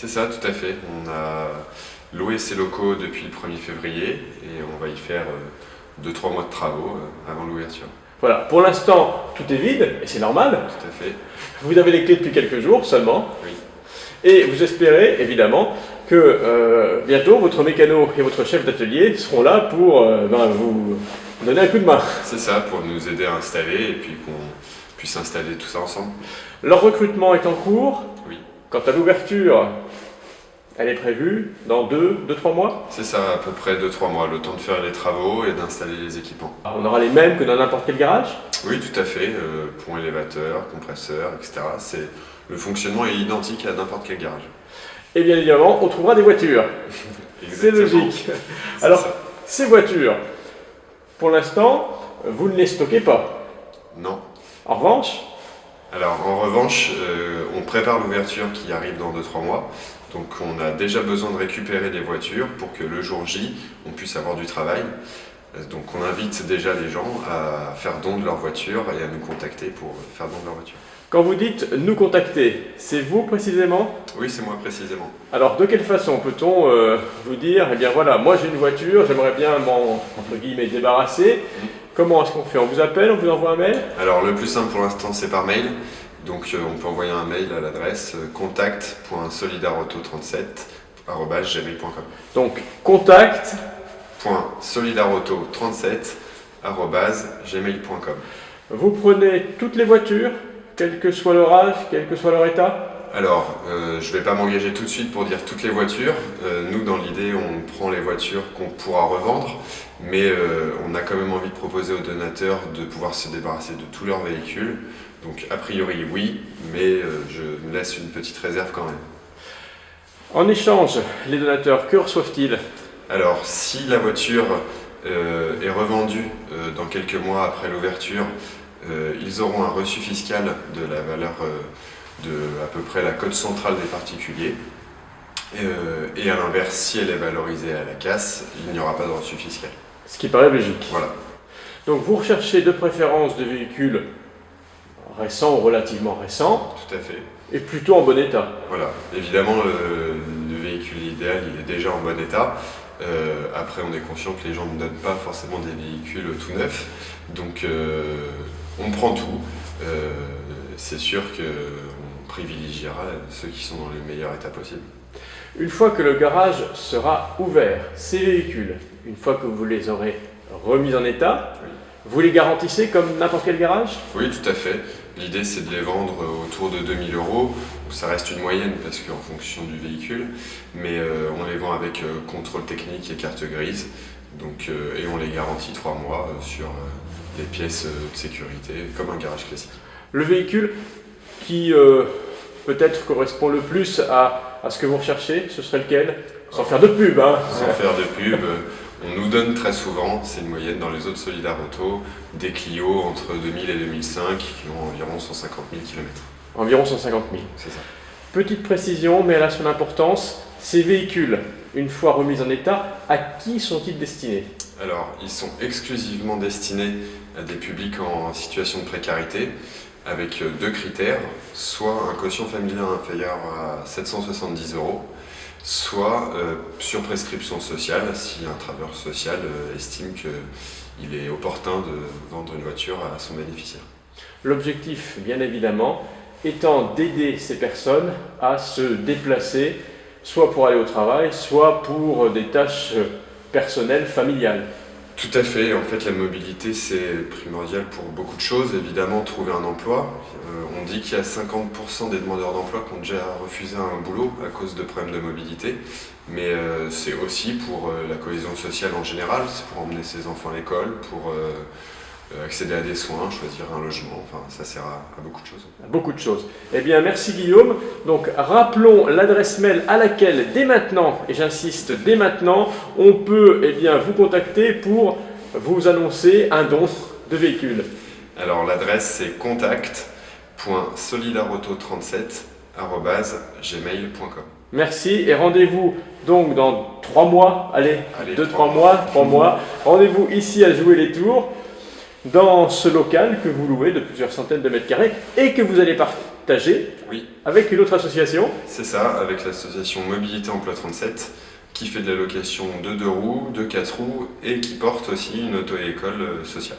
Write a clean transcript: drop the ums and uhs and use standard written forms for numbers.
C'est ça, tout à fait. On a loué ces locaux depuis le 1er février et on va y faire 2-3 mois de travaux avant l'ouverture. Voilà, pour l'instant, tout est vide, et c'est normal. Tout à fait. Vous avez les clés depuis quelques jours seulement. Oui. Et vous espérez, évidemment, que bientôt, votre mécano et votre chef d'atelier seront là pour vous donner un coup de main. C'est ça, pour nous aider à installer et puis qu'on puisse installer tout ça ensemble. Leur recrutement est en cours. Oui. Quant à l'ouverture, elle est prévue dans 2-3 mois. C'est ça, à peu près 2-3 mois, le temps de faire les travaux et d'installer les équipements. On aura les mêmes que dans n'importe quel garage. Oui, tout à fait, pont élévateur, compresseur, etc. Le fonctionnement est identique à n'importe quel garage. Et bien évidemment, on trouvera des voitures. C'est logique. Alors, ça. ces voitures, pour l'instant, vous ne les stockez pas. Non. En revanche, Alors, en revanche, on prépare l'ouverture qui arrive dans 2-3 mois. Donc, on a déjà besoin de récupérer des voitures pour que le jour J, on puisse avoir du travail. Donc, on invite déjà les gens à faire don de leur voiture et à nous contacter pour faire don de leur voiture. quand vous dites nous contacter, c'est vous précisément? Oui, c'est moi précisément. Alors, de quelle façon peut-on vous dire, eh bien voilà, moi j'ai une voiture, j'aimerais bien m'en, entre guillemets, débarrasser. Comment est-ce qu'on fait? On vous appelle, on vous envoie un mail? Alors, le plus simple pour l'instant, c'est par mail. Donc, on peut envoyer un mail à l'adresse contact.solidarauto37@gmail.com. Donc, contact. .solidarauto37@gmail.com. Vous prenez toutes les voitures, quel que soit leur âge, quel que soit leur état? Alors, je ne vais pas m'engager tout de suite pour dire toutes les voitures. Nous, dans l'idée, on prend les voitures qu'on pourra revendre, mais on a quand même envie de proposer aux donateurs de pouvoir se débarrasser de tous leurs véhicules. Donc, a priori, oui, mais je me laisse une petite réserve quand même. En échange, les donateurs, que reçoivent-ils? Alors, si la voiture est revendue dans quelques mois après l'ouverture, ils auront un reçu fiscal de la valeur de à peu près la cote centrale des particuliers. Et à l'inverse, si elle est valorisée à la casse, il n'y aura pas de reçu fiscal. Ce qui paraît logique. Voilà. Donc vous recherchez de préférence des véhicules récents ou relativement récents, Tout à fait. et plutôt en bon état. Voilà. Évidemment, le véhicule idéal, il est déjà en bon état. Après, on est conscient que les gens ne donnent pas forcément des véhicules tout neufs. Donc, on prend tout. C'est sûr qu'on privilégiera ceux qui sont dans le meilleur état possible. Une fois que le garage sera ouvert, ces véhicules, une fois que vous les aurez remis en état, Oui. vous les garantissez comme n'importe quel garage? Oui, tout à fait. L'idée, c'est de les vendre autour de 2 000 €. Ça reste une moyenne parce qu'en fonction du véhicule, mais on les vend avec contrôle technique et carte grise. Donc, et on les garantit 3 mois sur des pièces de sécurité, comme un garage classique. Le véhicule qui peut-être correspond le plus à ce que vous recherchez, ce serait lequel? Sans faire de pub, hein. Sans faire de pub, on nous donne très souvent, c'est une moyenne dans les autres Solidar Auto, des Clio entre 2000 et 2005 qui ont environ 150 000 km. Environ 150 000. C'est ça. Petite précision, mais elle a son importance, ces véhicules, une fois remis en état, à qui sont-ils destinés? Alors, ils sont exclusivement destinés à des publics en situation de précarité, avec 2 critères, soit un quotient familial inférieur à 770 €, soit sur prescription sociale, si un travailleur social estime qu'il est opportun de vendre une voiture à son bénéficiaire. L'objectif, bien évidemment, étant d'aider ces personnes à se déplacer, soit pour aller au travail, soit pour des tâches personnelles, familiales. Tout à fait. En fait, la mobilité, c'est primordial pour beaucoup de choses. Évidemment, trouver un emploi. On dit qu'il y a 50% des demandeurs d'emploi qui ont déjà refusé un boulot à cause de problèmes de mobilité. Mais c'est aussi pour la cohésion sociale en général. C'est pour emmener ses enfants à l'école, pour accéder à des soins, choisir un logement. Enfin, ça sert à beaucoup de choses. Beaucoup de choses. Eh bien, merci Guillaume. Donc, rappelons l'adresse mail à laquelle, dès maintenant, et j'insiste, dès maintenant, on peut vous contacter pour vous annoncer un don de véhicule. Alors, l'adresse, c'est contact.solidarauto37@gmail.com. Merci et rendez-vous donc dans 3 mois, allez 2-3 3 mois. Rendez-vous ici à Jouer les Tours, dans ce local que vous louez de plusieurs centaines de mètres carrés et que vous allez partagé Oui, avec une autre association. c'est ça, avec l'association Mobilité Emploi 37, qui fait de la location de 2 roues, de 4 roues et qui porte aussi une auto-école sociale.